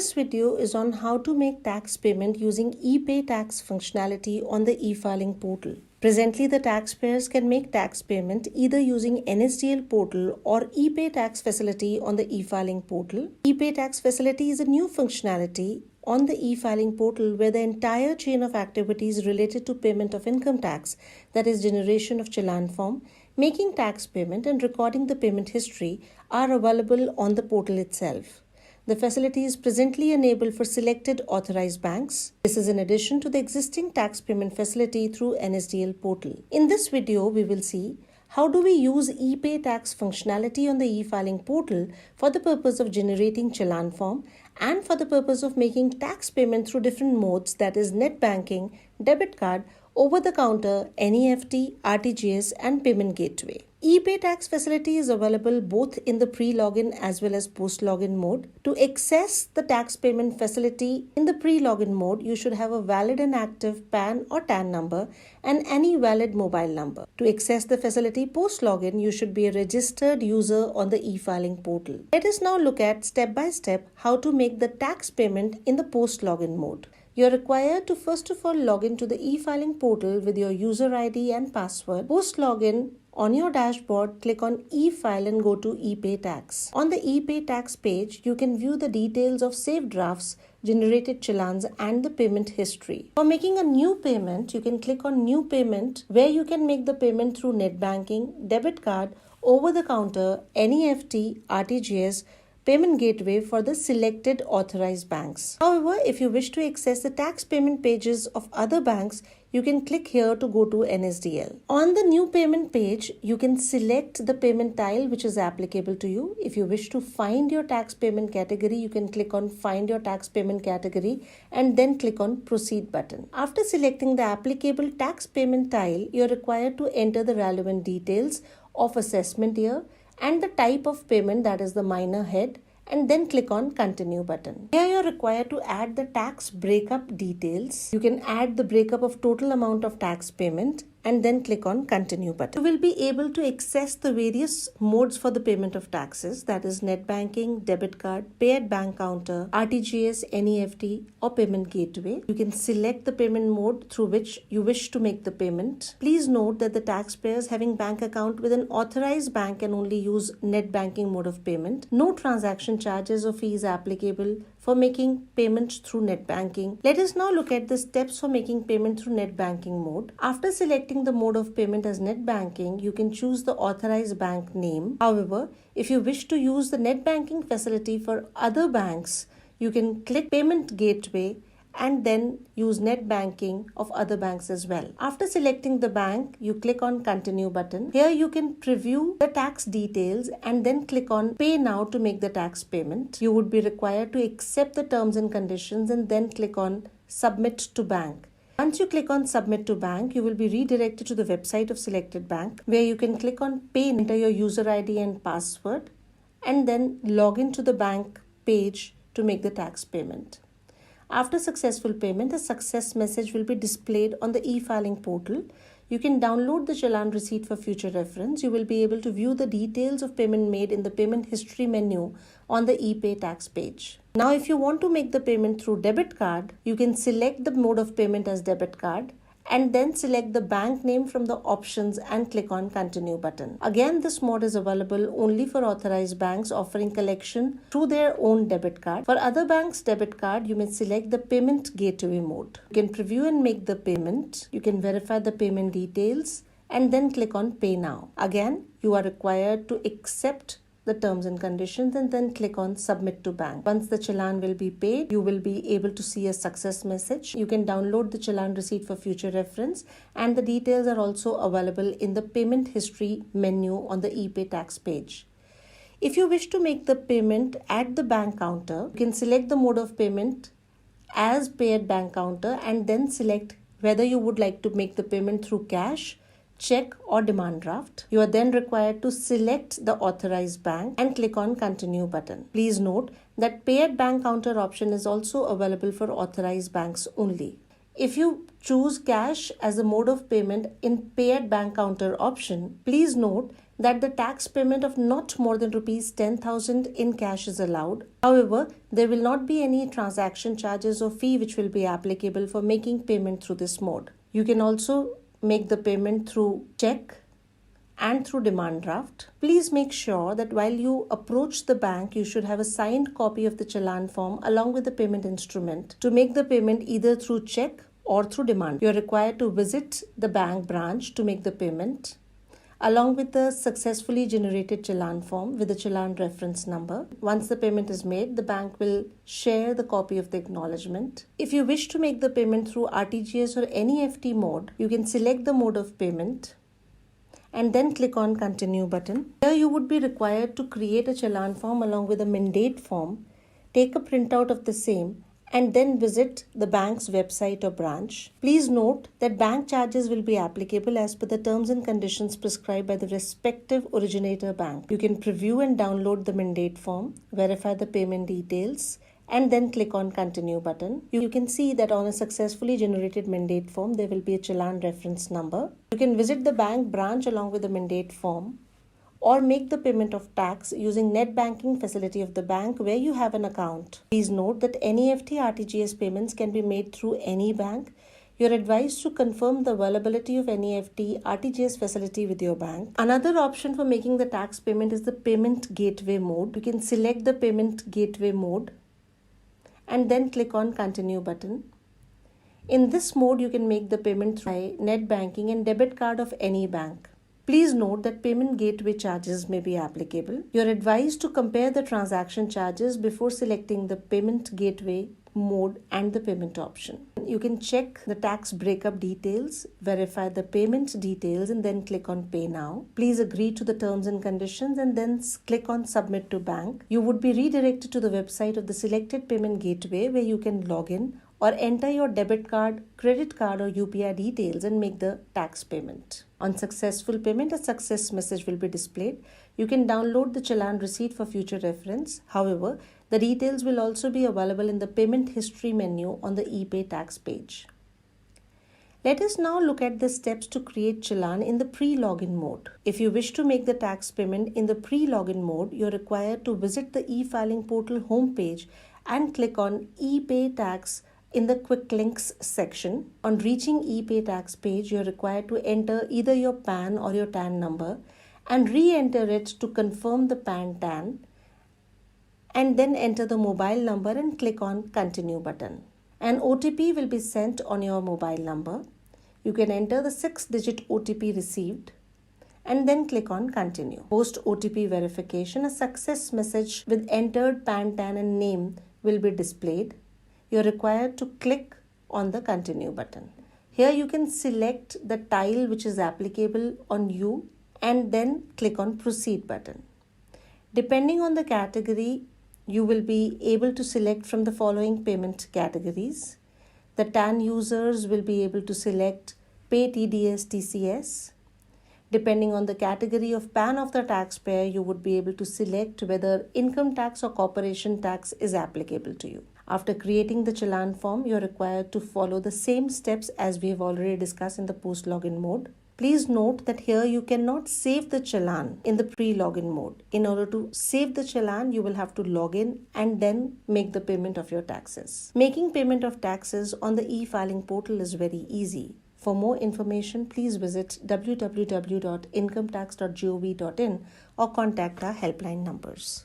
This video is on how to make tax payment using ePay tax functionality on the e-filing portal. Presently, the taxpayers can make tax payment either using NSDL portal or ePay tax facility on the e-filing portal. ePay tax facility is a new functionality on the e-filing portal where the entire chain of activities related to payment of income tax, that is generation of challan form, making tax payment and recording the payment history, are available on the portal itself. The facility is presently enabled for selected authorized banks. This is in addition to the existing tax payment facility through NSDL portal. In this video, we will see how do we use ePay tax functionality on the e-filing portal for the purpose of generating challan form and for the purpose of making tax payment through different modes, that is net banking, debit card, over-the-counter, NEFT, RTGS and payment gateway. ePay tax facility is available both in the pre-login as well as post-login mode. To access the tax payment facility in the pre-login mode, you should have a valid and active PAN or TAN number and any valid mobile number. To access the facility post-login, you should be a registered user on the e-filing portal. Let us now look at step by step how to make the tax payment in the post-login mode. You are required to first of all log in to the e-filing portal with your user ID and password. Post login, on your dashboard, click on e-file and go to ePay tax. On the ePay tax page, you can view the details of saved drafts, generated challans and the payment history. For making a new payment, you can click on new payment where you can make the payment through net banking, debit card, over the counter, NEFT, RTGS, payment gateway for the selected authorized banks. However, if you wish to access the tax payment pages of other banks, you can click here to go to NSDL. On the new payment page, you can select the payment tile which is applicable to you. If you wish to find your tax payment category, you can click on Find Your Tax Payment Category and then click on Proceed button. After selecting the applicable tax payment tile, you are required to enter the relevant details of assessment year and the type of payment, that is the minor head, and then click on Continue button. Here you are required to add the tax breakup details. You can add the breakup of total amount of tax payment and then click on Continue button. You will be able to access the various modes for the payment of taxes, that is net banking, debit card, pay at bank counter, RTGS, NEFT or payment gateway. You can select the payment mode through which you wish to make the payment. Please note that the taxpayers having bank account with an authorized bank can only use net banking mode of payment. No transaction charges or fees applicable for making payments through net banking. Let us now look at the steps for making payment through net banking mode. After selecting the mode of payment as net banking, you can choose the authorized bank name. However, if you wish to use the net banking facility for other banks, you can click payment gateway and then use net banking of other banks as well. After selecting the bank, you click on Continue button. Here you can preview the tax details and then click on Pay Now to make the tax payment. You would be required to accept the terms and conditions and then click on Submit to Bank. Once you click on Submit to Bank, you will be redirected to the website of selected bank where you can click on Pay, enter your user ID and password and then log into the bank page to make the tax payment. After successful payment, a success message will be displayed on the e-filing portal. You can download the challan receipt for future reference. You will be able to view the details of payment made in the payment history menu on the ePay tax page. Now, if you want to make the payment through debit card, you can select the mode of payment as debit card and then select the bank name from the options and click on Continue button. Again, this mode is available only for authorized banks offering collection through their own debit card. For other banks' debit card, you may select the payment gateway mode. You can preview and make the payment. You can verify the payment details and then click on Pay Now. Again, you are required to accept the terms and conditions and then click on Submit to Bank. Once the challan will be paid, you will be able to see a success message. You can download the challan receipt for future reference and the details are also available in the payment history menu on the ePay tax page. If you wish to make the payment at the bank counter, you can select the mode of payment as Pay at bank counter and then select whether you would like to make the payment through cash, check or demand draft. You are then required to select the authorized bank and click on Continue button. Please note that Pay at Bank Counter option is also available for authorized banks only. If you choose cash as a mode of payment in Pay at Bank Counter option, please note that the tax payment of not more than rupees 10,000 in cash is allowed. However, there will not be any transaction charges or fee which will be applicable for making payment through this mode. You can also make the payment through check and through demand draft. Please make sure that while you approach the bank, you should have a signed copy of the challan form along with the payment instrument to make the payment either through check or through demand. You are required to visit the bank branch to make the payment along with the successfully generated challan form with the challan reference number. Once the payment is made, the bank will share the copy of the acknowledgement. If you wish to make the payment through RTGS or NEFT mode, you can select the mode of payment and then click on continue button. Here you would be required to create a challan form along with a mandate form, take a printout of the same and then visit the bank's website or branch. Please note that bank charges will be applicable as per the terms and conditions prescribed by the respective originator bank. You can preview and download the mandate form, verify the payment details, and then click on continue button. You can see that on a successfully generated mandate form, there will be a challan reference number. You can visit the bank branch along with the mandate form or make the payment of tax using net banking facility of the bank where you have an account. Please note that NEFT RTGS payments can be made through any bank. You're advised to confirm the availability of NEFT RTGS facility with your bank. Another option for making the tax payment is the payment gateway mode. You can select the payment gateway mode and then click on continue button. In this mode, you can make the payment through net banking and debit card of any bank. Please note that payment gateway charges may be applicable. You are advised to compare the transaction charges before selecting the payment gateway mode and the payment option. You can check the tax breakup details, verify the payment details and then click on pay now. Please agree to the terms and conditions and then click on submit to bank. You would be redirected to the website of the selected payment gateway where you can log in or enter your debit card, credit card or UPI details and make the tax payment. On successful payment, a success message will be displayed. You can download the challan receipt for future reference. However, the details will also be available in the payment history menu on the ePay tax page. Let us now look at the steps to create challan in the pre-login mode. If you wish to make the tax payment in the pre-login mode, you are required to visit the e-filing portal homepage and click on ePay tax in the quick links section. On reaching ePay tax page, you are required to enter either your PAN or your TAN number and re-enter it to confirm the PAN-TAN and then enter the mobile number and click on continue button. An OTP will be sent on your mobile number. You can enter the 6-digit OTP received and then click on continue. Post OTP verification, a success message with entered PAN-TAN and name will be displayed. You're required to click on the continue button. Here you can select the tile which is applicable on you and then click on proceed button. Depending on the category, you will be able to select from the following payment categories. The TAN users will be able to select Pay TDS TCS. Depending on the category of PAN of the taxpayer, you would be able to select whether income tax or corporation tax is applicable to you. After creating the challan form, you are required to follow the same steps as we have already discussed in the post-login mode. Please note that here you cannot save the challan in the pre-login mode. In order to save the challan, you will have to log in and then make the payment of your taxes. Making payment of taxes on the e-filing portal is very easy. For more information, please visit www.incometax.gov.in or contact our helpline numbers.